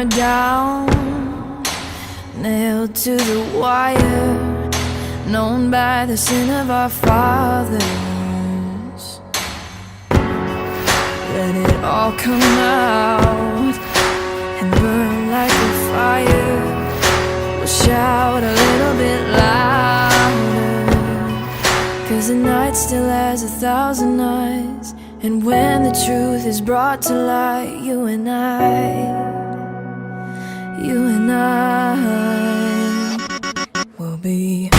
are down, nailed to the wire, known by the sin of our fathers. Let it all come out and burn like a fire. We'll shout a little bit louder, 'cause the night still has 1,000 eyes. And when the truth is brought to light, you and I will be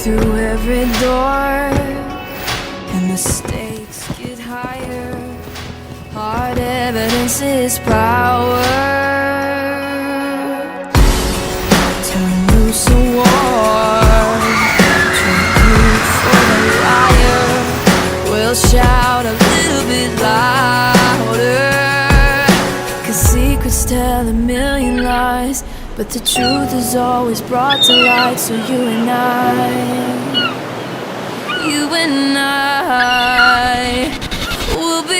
through every door, and the stakes get higher. Hard evidence is power. Turn loose a war, tribute for the liar. We'll shout a little bit louder, 'cause secrets tell a million lies, but the truth is always brought to light. So you and I will be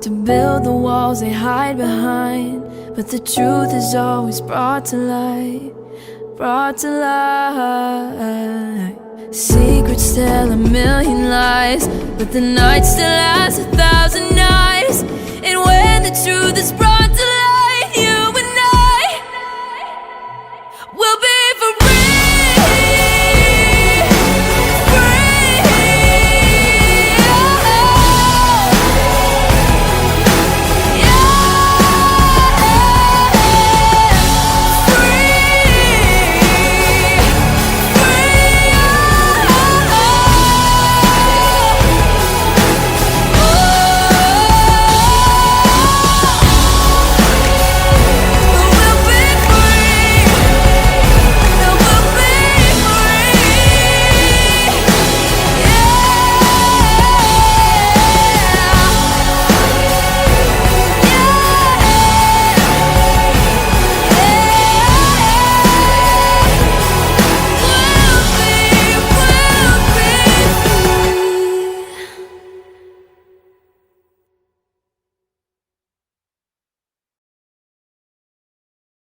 to build the walls they hide behind, but the truth is always brought to light, brought to light. Secrets tell a million lies, but the night still has 1,000 eyes. And when the truth is brought to light,